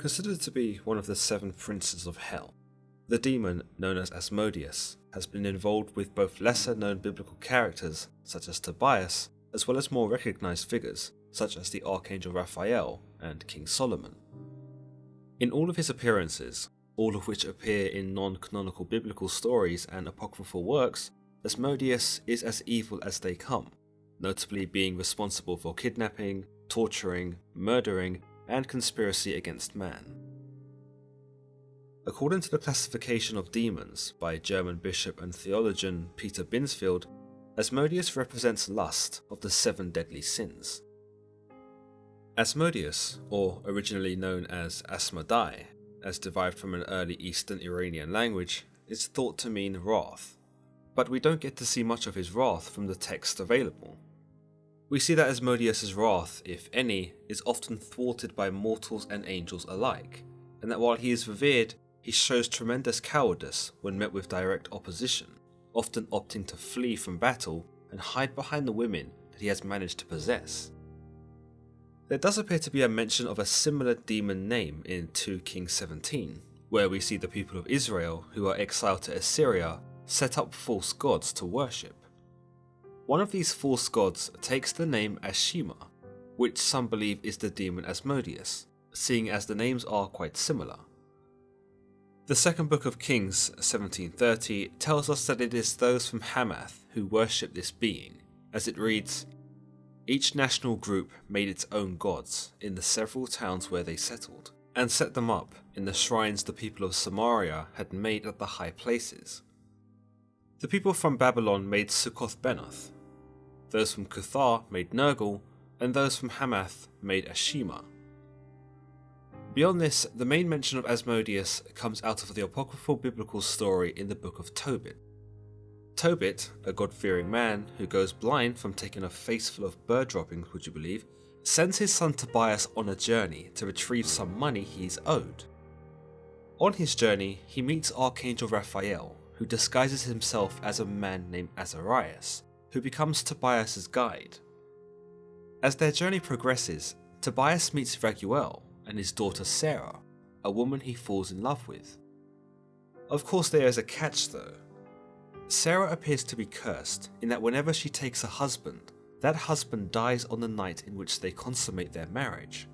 Considered to be one of the seven princes of hell, the demon known as Asmodeus has been involved with both lesser-known biblical characters such as Tobias, as well as more recognised figures such as the Archangel Raphael and King Solomon. In all of his appearances, all of which appear in non-canonical biblical stories and apocryphal works, Asmodeus is as evil as they come, notably being responsible for kidnapping, torturing, murdering, and conspiracy against man. According to the classification of demons by German bishop and theologian Peter Binsfeld, Asmodeus represents lust of the seven deadly sins. Asmodeus, or originally known as Asmodai, as derived from an early Eastern Iranian language, is thought to mean wrath, but we don't get to see much of his wrath from the text available. We see that Asmodeus' wrath, if any, is often thwarted by mortals and angels alike, and that while he is revered, he shows tremendous cowardice when met with direct opposition, often opting to flee from battle and hide behind the women that he has managed to possess. There does appear to be a mention of a similar demon name in 2 Kings 17, where we see the people of Israel who are exiled to Assyria set up false gods to worship. One of these false gods takes the name Ashima, which some believe is the demon Asmodeus, seeing as the names are quite similar. The second book of Kings 17:30 tells us that it is those from Hamath who worship this being, as it reads, "Each national group made its own gods in the several towns where they settled, and set them up in the shrines the people of Samaria had made at the high places. The people from Babylon made Succoth-Benoth, those from Cuthah made Nergal, and those from Hamath made Ashima." Beyond this, the main mention of Asmodeus comes out of the apocryphal biblical story in the book of Tobit. Tobit, a God-fearing man who goes blind from taking a face full of bird droppings, would you believe, sends his son Tobias on a journey to retrieve some money he is owed. On his journey, he meets Archangel Raphael, who disguises himself as a man named Azarias, who becomes Tobias' guide. As their journey progresses, Tobias meets Raguel and his daughter Sarah, a woman he falls in love with. Of course there is a catch though. Sarah appears to be cursed in that whenever she takes a husband, that husband dies on the night in which they consummate their marriage.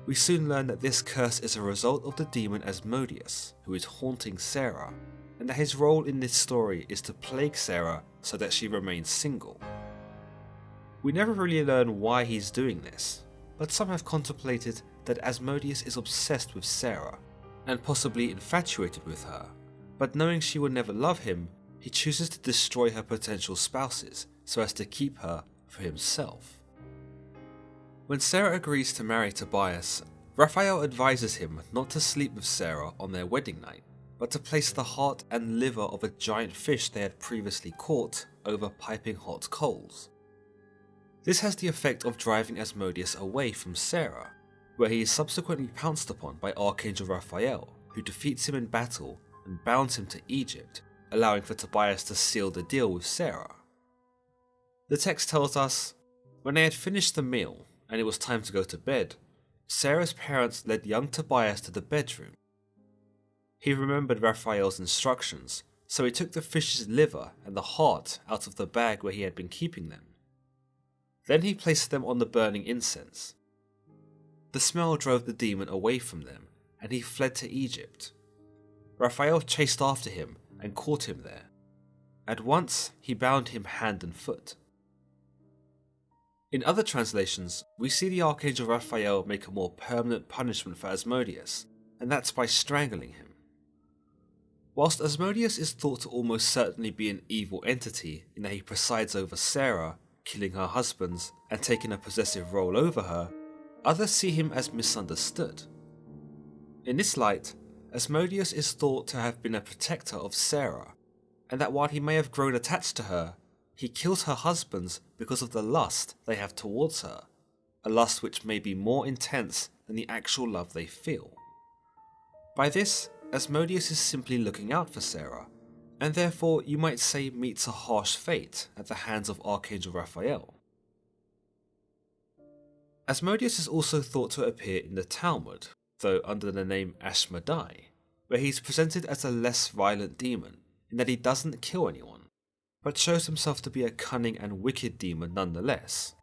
We soon learn that this curse is a result of the demon Asmodeus, who is haunting Sarah, and that his role in this story is to plague Sarah so that she remains single. We never really learn why he's doing this, but some have contemplated that Asmodeus is obsessed with Sarah, and possibly infatuated with her, but knowing she will never love him, he chooses to destroy her potential spouses so as to keep her for himself. When Sarah agrees to marry Tobias, Raphael advises him not to sleep with Sarah on their wedding night, but to place the heart and liver of a giant fish they had previously caught over piping hot coals. This has the effect of driving Asmodeus away from Sarah, where he is subsequently pounced upon by Archangel Raphael, who defeats him in battle and bounds him to Egypt, allowing for Tobias to seal the deal with Sarah. The text tells us, when they had finished the meal and it was time to go to bed, Sarah's parents led young Tobias to the bedroom. He remembered Raphael's instructions, so he took the fish's liver and the heart out of the bag where he had been keeping them. Then he placed them on the burning incense. The smell drove the demon away from them, and he fled to Egypt. Raphael chased after him and caught him there. At once, he bound him hand and foot. In other translations, we see the Archangel Raphael make a more permanent punishment for Asmodeus, and that's by strangling him. Whilst Asmodeus is thought to almost certainly be an evil entity in that he presides over Sarah, killing her husbands and taking a possessive role over her, others see him as misunderstood. In this light, Asmodeus is thought to have been a protector of Sarah, and that while he may have grown attached to her, he kills her husbands because of the lust they have towards her, a lust which may be more intense than the actual love they feel. By this, Asmodeus is simply looking out for Sarah, and therefore you might say meets a harsh fate at the hands of Archangel Raphael. Asmodeus is also thought to appear in the Talmud, though under the name Asmodeus, where he's presented as a less violent demon in that he doesn't kill anyone, but shows himself to be a cunning and wicked demon nonetheless.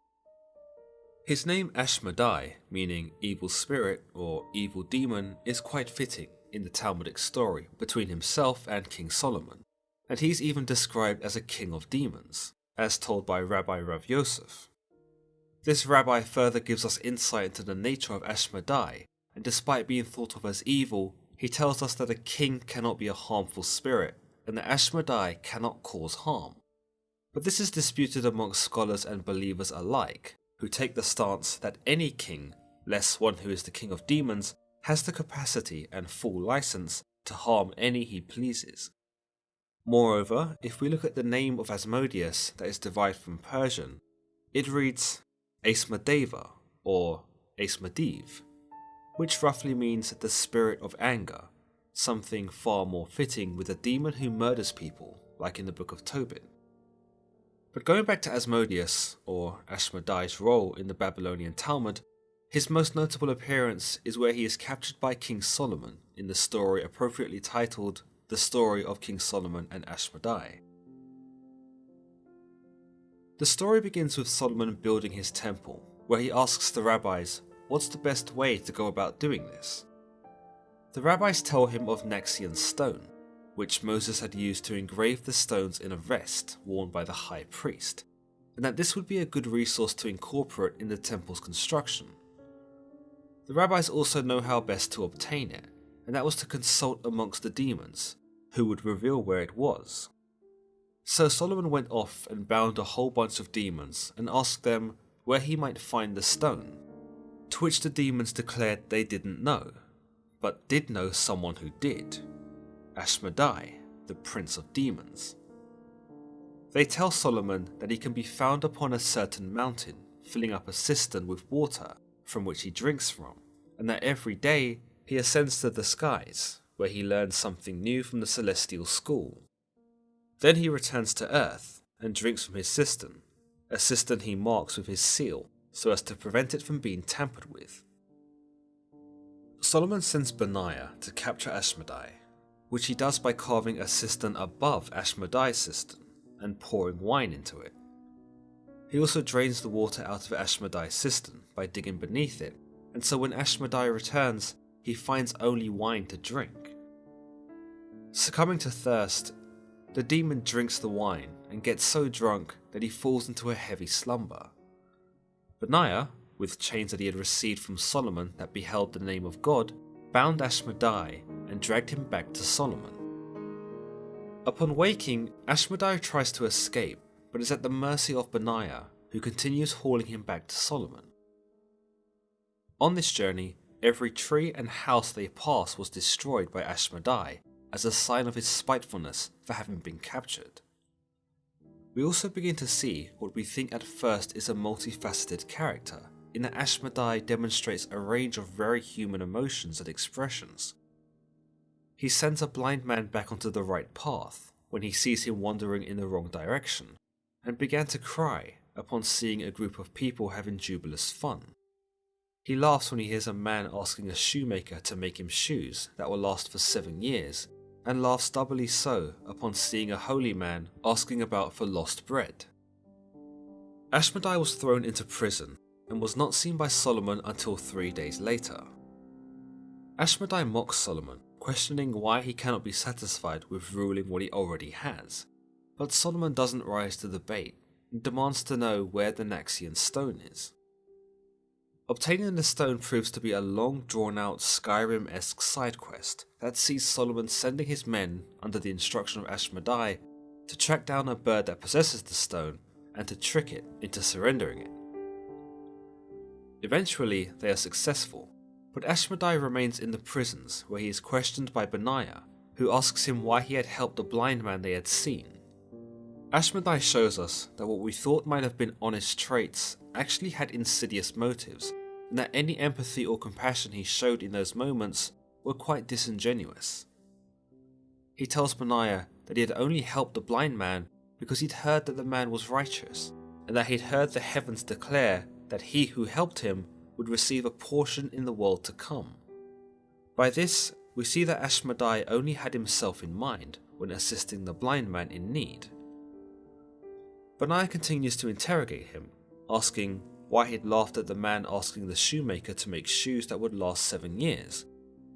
His name Asmodeus, meaning evil spirit or evil demon, is quite fitting in the Talmudic story between himself and King Solomon, and he's even described as a king of demons, as told by Rabbi Rav Yosef. This rabbi further gives us insight into the nature of Asmodeus, and despite being thought of as evil, he tells us that a king cannot be a harmful spirit, and that Asmodeus cannot cause harm. But this is disputed amongst scholars and believers alike, who take the stance that any king, less one who is the king of demons, has the capacity and full license to harm any he pleases. Moreover, if we look at the name of Asmodeus that is derived from Persian, it reads Asmodeva or Asmodiv, which roughly means the spirit of anger, something far more fitting with a demon who murders people, like in the Book of Tobit. But going back to Asmodeus, or Asmodeus' role in the Babylonian Talmud, his most notable appearance is where he is captured by King Solomon in the story appropriately titled The Story of King Solomon and Asmodeus. The story begins with Solomon building his temple, where he asks the rabbis what's the best way to go about doing this. The rabbis tell him of Naxian stone, which Moses had used to engrave the stones in a vest worn by the high priest, and that this would be a good resource to incorporate in the temple's construction. The rabbis also know how best to obtain it, and that was to consult amongst the demons, who would reveal where it was. So Solomon went off and bound a whole bunch of demons and asked them where he might find the stone, to which the demons declared they didn't know, but did know someone who did, Asmodeus, the prince of demons. They tell Solomon that he can be found upon a certain mountain, filling up a cistern with water from which he drinks from, and that every day he ascends to the skies, where he learns something new from the celestial school. Then he returns to earth and drinks from his cistern, a cistern he marks with his seal so as to prevent it from being tampered with. Solomon sends Benaiah to capture Asmodeus, which he does by carving a cistern above Asmodeus' cistern and pouring wine into it. He also drains the water out of Asmodeus' cistern by digging beneath it, and so when Asmodeus returns, he finds only wine to drink. Succumbing to thirst, the demon drinks the wine and gets so drunk that he falls into a heavy slumber. Benaiah, with chains that he had received from Solomon that beheld the name of God, bound Asmodeus and dragged him back to Solomon. Upon waking, Asmodeus tries to escape, but is at the mercy of Benaiah, who continues hauling him back to Solomon. On this journey, every tree and house they pass was destroyed by Asmodeus as a sign of his spitefulness for having been captured. We also begin to see what we think at first is a multifaceted character, in that Asmodeus demonstrates a range of very human emotions and expressions. He sends a blind man back onto the right path when he sees him wandering in the wrong direction, and began to cry upon seeing a group of people having jubilous fun. He laughs when he hears a man asking a shoemaker to make him shoes that will last for 7 years, and laughs doubly so upon seeing a holy man asking about for lost bread. Asmodeus was thrown into prison and was not seen by Solomon until 3 days later. Asmodeus mocks Solomon, questioning why he cannot be satisfied with ruling what he already has, but Solomon doesn't rise to the bait and demands to know where the Naxian stone is. Obtaining the stone proves to be a long drawn-out Skyrim-esque side quest that sees Solomon sending his men, under the instruction of Asmodeus, to track down a bird that possesses the stone and to trick it into surrendering it. Eventually, they are successful, but Asmodeus remains in the prisons where he is questioned by Benaiah, who asks him why he had helped the blind man they had seen. Asmodeus shows us that what we thought might have been honest traits actually had insidious motives, and that any empathy or compassion he showed in those moments were quite disingenuous. He tells Benaiah that he had only helped the blind man because he'd heard that the man was righteous, and that he'd heard the heavens declare that he who helped him would receive a portion in the world to come. By this, we see that Asmodai only had himself in mind when assisting the blind man in need. Benaiah continues to interrogate him, asking why he'd laughed at the man asking the shoemaker to make shoes that would last 7 years,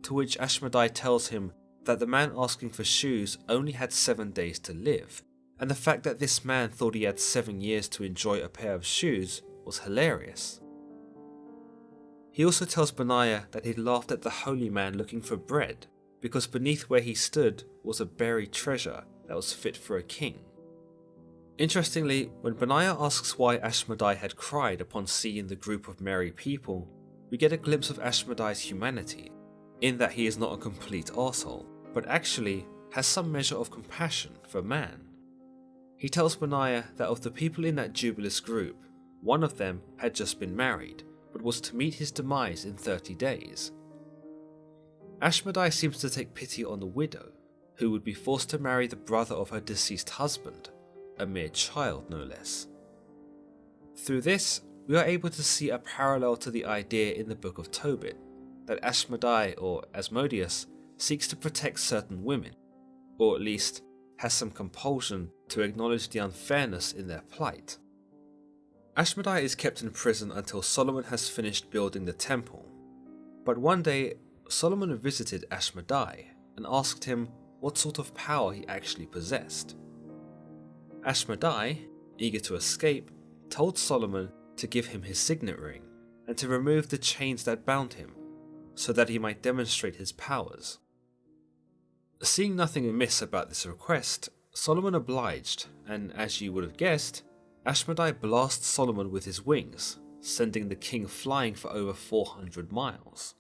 to which Asmodai tells him that the man asking for shoes only had 7 days to live, and the fact that this man thought he had 7 years to enjoy a pair of shoes was hilarious. He also tells Benaiah that he'd laughed at the holy man looking for bread, because beneath where he stood was a buried treasure that was fit for a king. Interestingly, when Benaiah asks why Asmodai had cried upon seeing the group of merry people, we get a glimpse of Asmodai's humanity, in that he is not a complete arsehole, but actually has some measure of compassion for man. He tells Benaiah that of the people in that jubilous group, one of them had just been married, but was to meet his demise in 30 days. Asmodai seems to take pity on the widow, who would be forced to marry the brother of her deceased husband, a mere child no less. Through this, we are able to see a parallel to the idea in the Book of Tobit, that Asmodai or Asmodeus seeks to protect certain women, or at least has some compulsion to acknowledge the unfairness in their plight. Asmodai is kept in prison until Solomon has finished building the temple, but one day Solomon visited Asmodai and asked him what sort of power he actually possessed. Asmodai, eager to escape, told Solomon to give him his signet ring and to remove the chains that bound him, so that he might demonstrate his powers. Seeing nothing amiss about this request, Solomon obliged, and as you would have guessed, Asmodai blasts Solomon with his wings, sending the king flying for over 400 miles.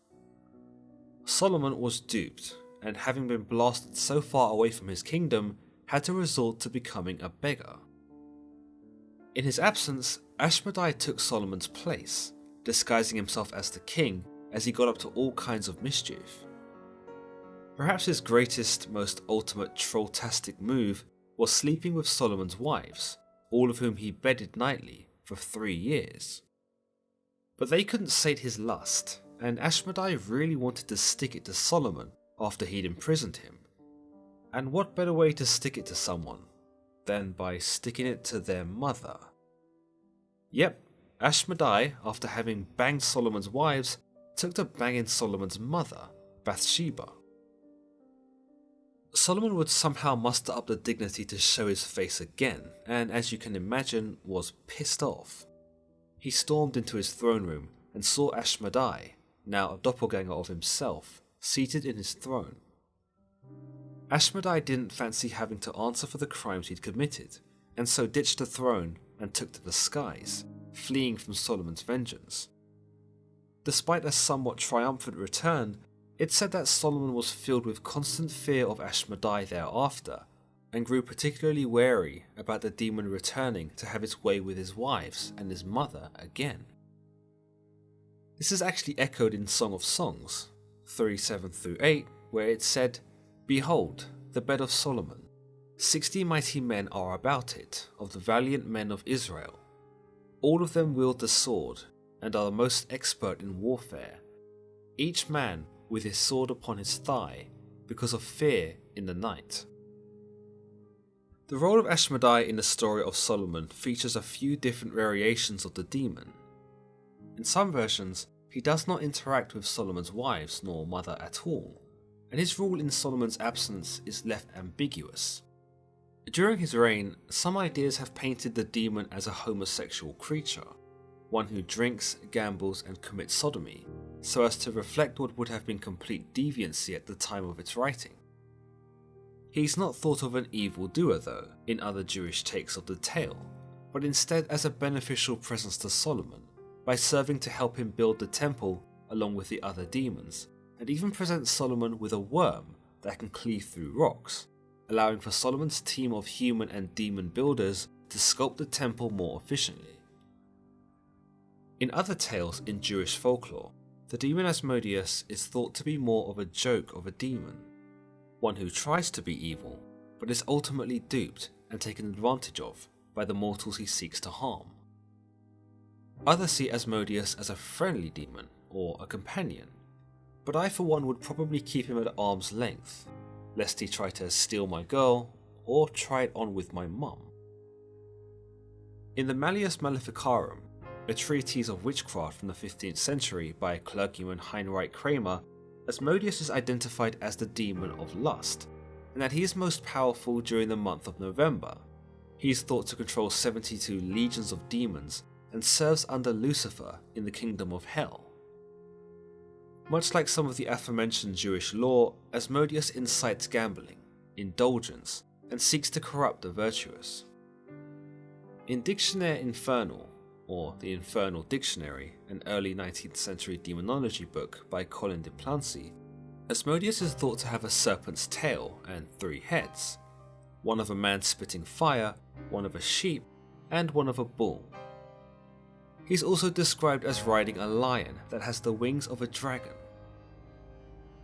Solomon was duped, and having been blasted so far away from his kingdom, had to resort to becoming a beggar. In his absence, Asmodai took Solomon's place, disguising himself as the king as he got up to all kinds of mischief. Perhaps his greatest, most ultimate trolltastic move was sleeping with Solomon's wives, all of whom he bedded nightly for 3 years. But they couldn't sate his lust, and Asmodai really wanted to stick it to Solomon after he'd imprisoned him. And what better way to stick it to someone than by sticking it to their mother? Yep, Asmodai, after having banged Solomon's wives, took to banging Solomon's mother, Bathsheba. Solomon would somehow muster up the dignity to show his face again, and as you can imagine, was pissed off. He stormed into his throne room and saw Asmodai, now a doppelganger of himself, seated in his throne. Asmodai didn't fancy having to answer for the crimes he'd committed, and so ditched the throne and took to the skies, fleeing from Solomon's vengeance. Despite a somewhat triumphant return, it's said that Solomon was filled with constant fear of Asmodai thereafter, and grew particularly wary about the demon returning to have its way with his wives and his mother again. This is actually echoed in Song of Songs 3:7-8, where it said, "Behold, the bed of Solomon. 60 mighty men are about it, of the valiant men of Israel. All of them wield the sword, and are the most expert in warfare, each man with his sword upon his thigh, because of fear in the night." The role of Asmodai in the story of Solomon features a few different variations of the demon. In some versions, he does not interact with Solomon's wives nor mother at all, and his rule in Solomon's absence is left ambiguous. During his reign, some ideas have painted the demon as a homosexual creature, one who drinks, gambles, and commits sodomy, so as to reflect what would have been complete deviancy at the time of its writing. He's not thought of an evildoer though, in other Jewish takes of the tale, but instead as a beneficial presence to Solomon, by serving to help him build the temple along with the other demons, and even presents Solomon with a worm that can cleave through rocks, allowing for Solomon's team of human and demon builders to sculpt the temple more efficiently. In other tales in Jewish folklore, the demon Asmodeus is thought to be more of a joke of a demon, one who tries to be evil, but is ultimately duped and taken advantage of by the mortals he seeks to harm. Others see Asmodeus as a friendly demon, or a companion, but I for one would probably keep him at arm's length, lest he try to steal my girl or try it on with my mum. In the Malleus Maleficarum, a treatise of witchcraft from the 15th century by clergyman Heinrich Kramer, Asmodeus is identified as the demon of lust, and that he is most powerful during the month of November. He is thought to control 72 legions of demons and serves under Lucifer in the kingdom of hell. Much like some of the aforementioned Jewish law, Asmodeus incites gambling, indulgence, and seeks to corrupt the virtuous. In Dictionnaire Infernal, or the Infernal Dictionary, an early 19th century demonology book by Colin de Plancy, Asmodeus is thought to have a serpent's tail and 3 heads, one of a man spitting fire, one of a sheep, and one of a bull. He's also described as riding a lion that has the wings of a dragon.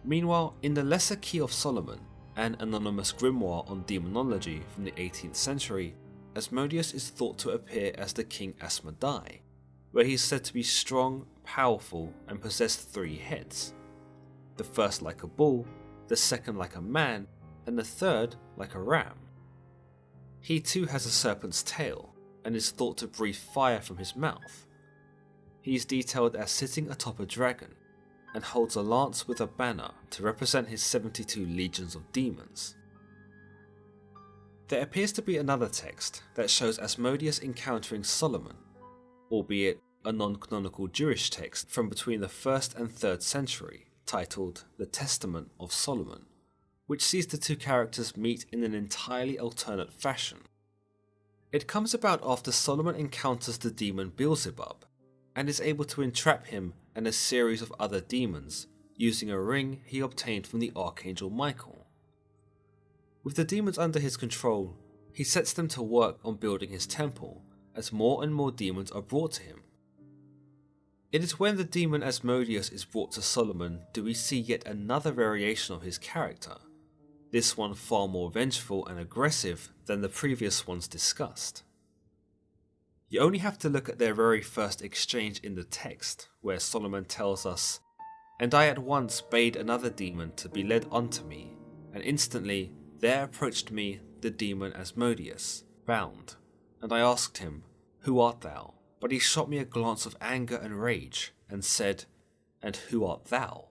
Meanwhile, in the Lesser Key of Solomon, an anonymous grimoire on demonology from the 18th century, Asmodeus is thought to appear as the king Asmodai, where he is said to be strong, powerful, and possess 3 heads. The first like a bull, the second like a man, and the third like a ram. He too has a serpent's tail, and is thought to breathe fire from his mouth. He is detailed as sitting atop a dragon, and holds a lance with a banner to represent his 72 legions of demons. There appears to be another text that shows Asmodeus encountering Solomon, albeit a non-canonical Jewish text from between the 1st and 3rd century, titled The Testament of Solomon, which sees the 2 characters meet in an entirely alternate fashion. It comes about after Solomon encounters the demon Beelzebub, and is able to entrap him and a series of other demons using a ring he obtained from the Archangel Michael. With the demons under his control, he sets them to work on building his temple as more and more demons are brought to him. It is when the demon Asmodeus is brought to Solomon do we see yet another variation of his character, this one far more vengeful and aggressive than the previous ones discussed. You only have to look at their very first exchange in the text, where Solomon tells us, "And I at once bade another demon to be led unto me, and instantly there approached me the demon Asmodeus, bound. And I asked him, Who art thou? But he shot me a glance of anger and rage, and said, And who art thou?"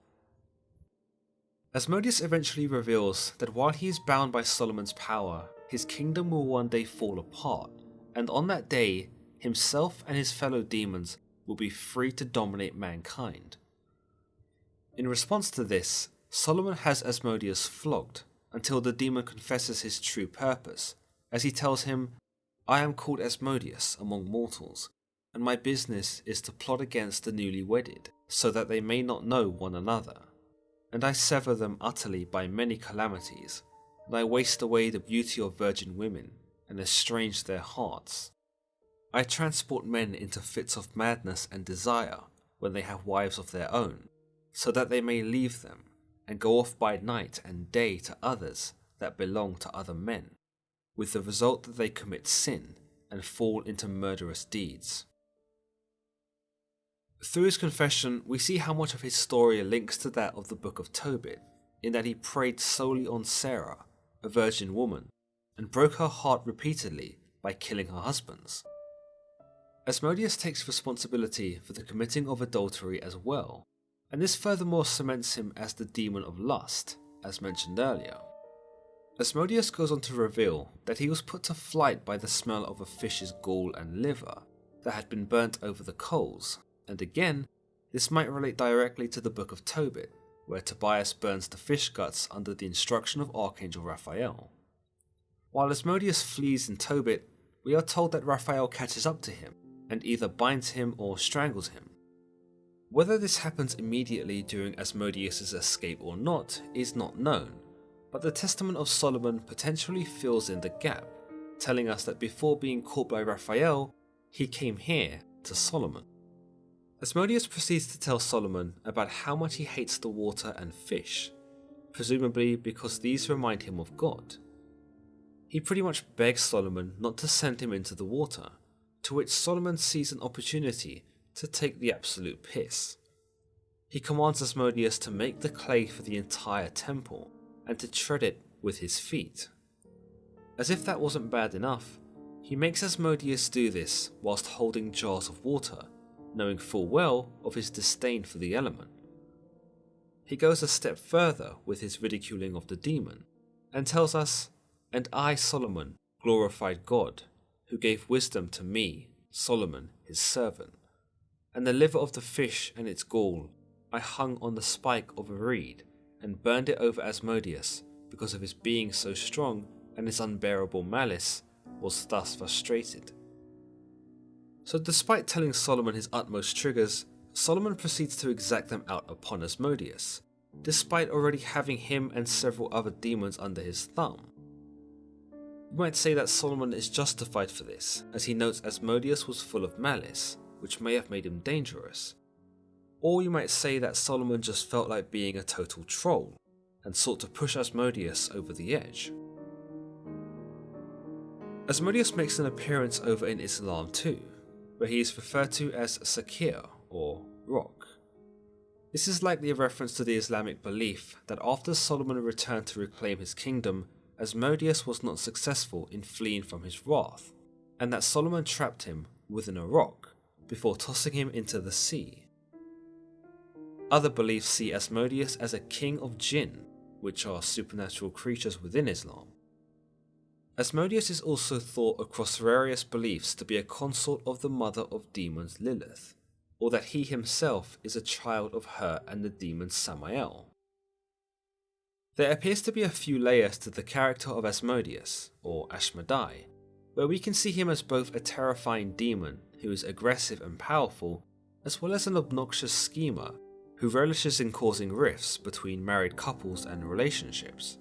Asmodeus eventually reveals that while he is bound by Solomon's power, his kingdom will one day fall apart, and on that day, himself and his fellow demons will be free to dominate mankind. In response to this, Solomon has Asmodeus flogged until the demon confesses his true purpose, as he tells him, "I am called Asmodeus among mortals, and my business is to plot against the newly wedded, so that they may not know one another. And I sever them utterly by many calamities, and I waste away the beauty of virgin women, and estrange their hearts. I transport men into fits of madness and desire when they have wives of their own, so that they may leave them, and go off by night and day to others that belong to other men, with the result that they commit sin and fall into murderous deeds." Through his confession, we see how much of his story links to that of the Book of Tobit, in that he preyed solely on Sarah, a virgin woman, and broke her heart repeatedly by killing her husbands. Asmodeus takes responsibility for the committing of adultery as well, and this furthermore cements him as the demon of lust, as mentioned earlier. Asmodeus goes on to reveal that he was put to flight by the smell of a fish's gall and liver that had been burnt over the coals, and again, this might relate directly to the Book of Tobit, where Tobias burns the fish guts under the instruction of Archangel Raphael. While Asmodeus flees in Tobit, we are told that Raphael catches up to him and either binds him or strangles him. Whether this happens immediately during Asmodeus' escape or not is not known, but the Testament of Solomon potentially fills in the gap, telling us that before being caught by Raphael, he came here to Solomon. Asmodeus proceeds to tell Solomon about how much he hates the water and fish, presumably because these remind him of God. He pretty much begs Solomon not to send him into the water, to which Solomon sees an opportunity to take the absolute piss. He commands Asmodeus to make the clay for the entire temple and to tread it with his feet. As if that wasn't bad enough, he makes Asmodeus do this whilst holding jars of water, knowing full well of his disdain for the element. He goes a step further with his ridiculing of the demon, and tells us, "And I, Solomon, glorified God, who gave wisdom to me, Solomon, his servant. And the liver of the fish and its gall I hung on the spike of a reed, and burned it over Asmodeus, because of his being so strong, and his unbearable malice was thus frustrated." So despite telling Solomon his utmost triggers, Solomon proceeds to exact them out upon Asmodeus, despite already having him and several other demons under his thumb. You might say that Solomon is justified for this, as he notes Asmodeus was full of malice, which may have made him dangerous. Or you might say that Solomon just felt like being a total troll, and sought to push Asmodeus over the edge. Asmodeus makes an appearance over in Islam too, where he is referred to as Sakir, or rock. This is likely a reference to the Islamic belief that after Solomon returned to reclaim his kingdom, Asmodeus was not successful in fleeing from his wrath, and that Solomon trapped him within a rock before tossing him into the sea. Other beliefs see Asmodeus as a king of jinn, which are supernatural creatures within Islam. Asmodeus is also thought across various beliefs to be a consort of the mother of demons Lilith, or that he himself is a child of her and the demon Samael. There appears to be a few layers to the character of Asmodeus, or Asmodai, where we can see him as both a terrifying demon who is aggressive and powerful, as well as an obnoxious schemer who relishes in causing rifts between married couples and relationships.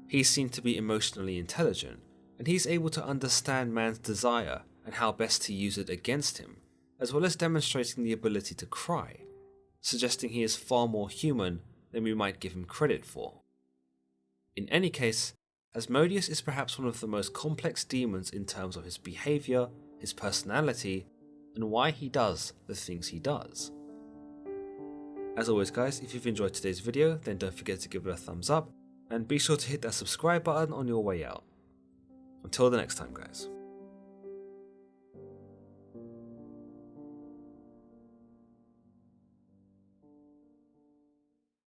He's seen to be emotionally intelligent, and he's able to understand man's desire and how best to use it against him, as well as demonstrating the ability to cry, suggesting he is far more human than we might give him credit for. In any case, Asmodeus is perhaps one of the most complex demons in terms of his behaviour, his personality, and why he does the things he does. As always guys, if you've enjoyed today's video, then don't forget to give it a thumbs up, and be sure to hit that subscribe button on your way out. Until the next time guys.